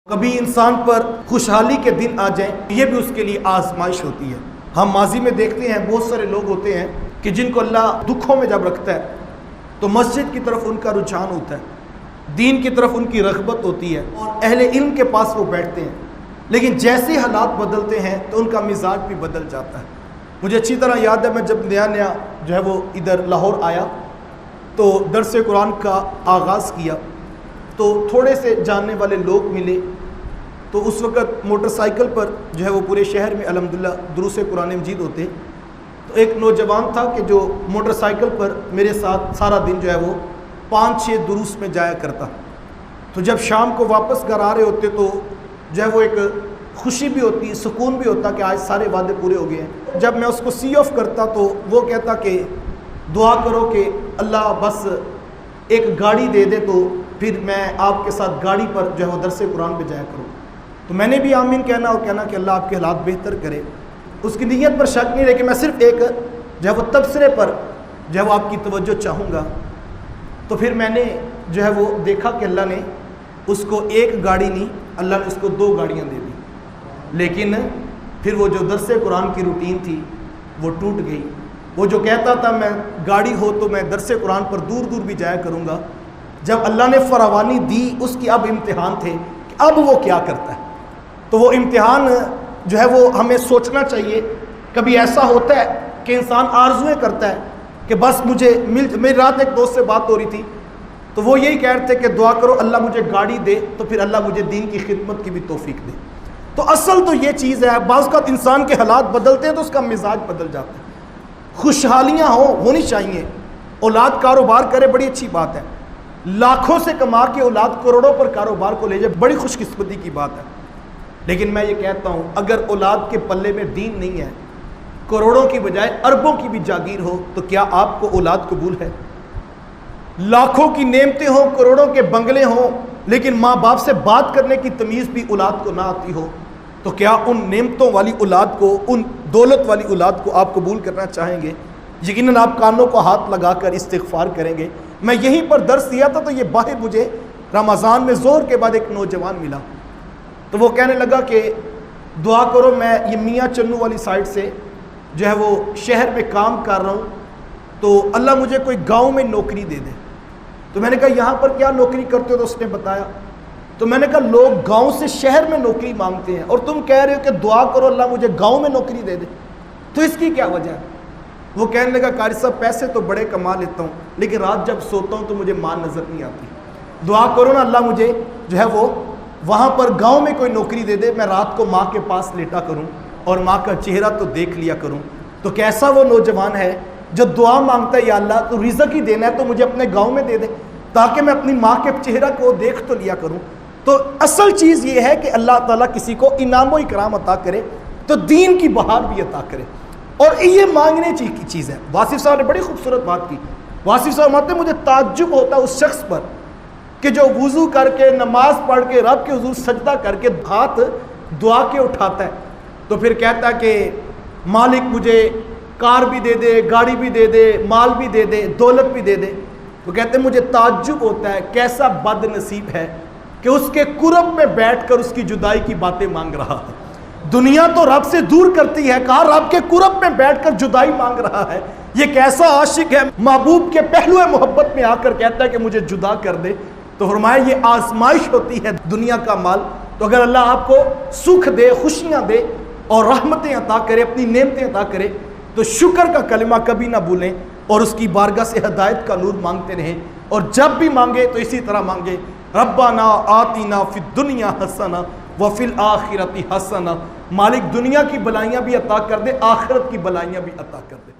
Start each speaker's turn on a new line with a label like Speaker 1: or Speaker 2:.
Speaker 1: कभी इंसान पर खुशहाली के दिन आ जाए, ये भी उसके लिए आजमाइश होती है। हम माजी में देखते हैं बहुत सारे लोग होते हैं कि जिनको अल्लाह दुखों में जब रखता है तो मस्जिद की तरफ उनका रुझान होता है, दीन की तरफ उनकी रग़बत होती है और अहले इल्म के पास वो बैठते हैं। लेकिन जैसे हालात बदलते हैं तो उनका मिजाज भी बदल जाता है। मुझे अच्छी तरह याद है, मैं जब नया नया जो है वो इधर लाहौर आया तो दरस कुरान का आगाज़ किया तो थोड़े से जानने वाले लोग मिले। तो उस वक़्त मोटरसाइकिल पर जो है वो पूरे शहर में अल्हम्दुलिल्लाह दुरूस कुरान मजीद होते। तो एक नौजवान था कि जो मोटरसाइकिल पर मेरे साथ सारा दिन जो है वो 5-6 दुरूस में जाया करता। तो जब शाम को वापस घर आ रहे होते तो जो है वो एक खुशी भी होती, सुकून भी होता कि आज सारे वादे पूरे हो गए हैं। जब मैं उसको सी ऑफ करता तो वो कहता कि दुआ करो कि अल्लाह बस एक गाड़ी दे दे तो फिर मैं आपके साथ गाड़ी पर जो है वो दरस कुरान पे जाया करूँ। तो मैंने भी आमीन कहना और कहना कि अल्लाह आपके हालात बेहतर करे। उसकी नीयत पर शक नहीं, लेकिन मैं सिर्फ एक जो है वो तबसरे पर जो है वो आपकी तवज्जो चाहूँगा। तो फिर मैंने जो है वो देखा कि अल्लाह ने उसको एक गाड़ी नहीं, अल्लाह ने उसको 2 गाड़ियाँ दे दी। लेकिन फिर वो जो दरस कुरान की रूटीन थी वो टूट गई। वो जो कहता था मैं गाड़ी हो तो मैं दरस कुरान पर दूर दूर भी जाया करूँगा, जब अल्लाह ने फरावानी दी उसकी अब इम्तिहान थे कि अब वो क्या करता है। तो वो इम्तिहान जो है वो हमें सोचना चाहिए। कभी ऐसा होता है कि इंसान आरज़ुएं करता है कि बस मुझे मेरी रात एक दोस्त से बात हो रही थी तो वो यही कह रहे थे कि दुआ करो अल्लाह मुझे गाड़ी दे तो फिर अल्लाह मुझे दीन की खिदमत की भी तौफीक दे। तो असल तो ये चीज़ है, बाज़ का इंसान के हालात बदलते हैं तो उसका मिजाज बदल जाता है। खुशहालियाँ होनी चाहिए, औलाद कारोबार करे बड़ी अच्छी बात है, लाखों से कमा के औलाद करोड़ों पर कारोबार को ले जाए बड़ी खुशकिस्मती की बात है। लेकिन मैं ये कहता हूँ अगर औलाद के पल्ले में दीन नहीं है, करोड़ों की बजाय अरबों की भी जागीर हो तो क्या आपको औलाद कबूल है? लाखों की नेमतें हों, करोड़ों के बंगले हों, लेकिन माँ बाप से बात करने की तमीज़ भी औलाद को ना आती हो तो क्या उन नेमतों वाली औलाद को, उन दौलत वाली औलाद को आप कबूल करना चाहेंगे? यकीनन आप कानों को हाथ लगाकर इस्तिग़फ़ार करेंगे। मैं यहीं पर दर्स दिया था तो ये बाहर मुझे रमज़ान में ज़ोहर के बाद एक नौजवान मिला तो वो कहने लगा कि दुआ करो मैं ये मियाँ चन्नू वाली साइड से जो है वो शहर में काम कर रहा हूँ तो अल्लाह मुझे कोई गांव में नौकरी दे दे। तो मैंने कहा यहाँ पर क्या नौकरी करते हो? तो उसने बताया। तो मैंने कहा लोग गांव से शहर में नौकरी मांगते हैं और तुम कह रहे हो कि दुआ करो अल्लाह मुझे गांव में नौकरी दे दे, तो इसकी क्या वजह है? वो कहने लगा कारी साहब पैसे तो बड़े कमा लेता हूँ लेकिन रात जब सोता हूँ तो मुझे माँ नज़र नहीं आती। दुआ करो ना अल्लाह मुझे जो है वो वहाँ पर गांव में कोई नौकरी दे दे, मैं रात को माँ के पास लेटा करूँ और माँ का चेहरा तो देख लिया करूँ। तो कैसा वो नौजवान है जो दुआ मांगता है या अल्लाह तो रिज़्क़ ही देना है तो मुझे अपने गांव में दे दे ताकि मैं अपनी माँ के चेहरा को देख तो लिया करूँ। तो असल चीज़ ये है कि अल्लाह ताला किसी को इनाम व इकराम अता करे तो दीन की बहार भी अता करे और ये मांगने की चीज़ है। वासिफ साहब ने बड़ी खूबसूरत बात की। वासिफ साहब मानते मुझे ताज्जुब होता उस शख्स पर कि जो वुज़ू करके नमाज पढ़ के रब के हुज़ूर सजदा करके हाथ दुआ के उठाता है तो फिर कहता है कि मालिक मुझे कार भी दे दे, गाड़ी भी दे दे, माल भी दे दे, दौलत भी दे दे। वो कहते हैं मुझे ताज्जुब होता है कैसा बदनसीब है कि उसके कुरब में बैठकर उसकी जुदाई की बातें मांग रहा है। दुनिया तो रब से दूर करती है, कहा रब के कुरब में बैठकर जुदाई मांग रहा है। ये कैसा आशिक है, महबूब के पहलुए मोहब्बत में आकर कहता है कि मुझे जुदा कर दे। तो फरमाया ये आजमाइश होती है दुनिया का माल। तो अगर अल्लाह आपको सुख दे, खुशियाँ दे और रहमतें अता करे, अपनी नेमतें अता करे तो शुक्र का कलिमा कभी ना भूलें और उसकी बारगाह से हिदायत का नूर मांगते रहें। और जब भी मांगे तो इसी तरह मांगे, रब्बाना आतीना फिद दुनिया हसना व फिल आखिरती हसना। मालिक दुनिया की भलाइयाँ भी अता कर दे, आखिरत की भलाइयाँ भी अता कर दे।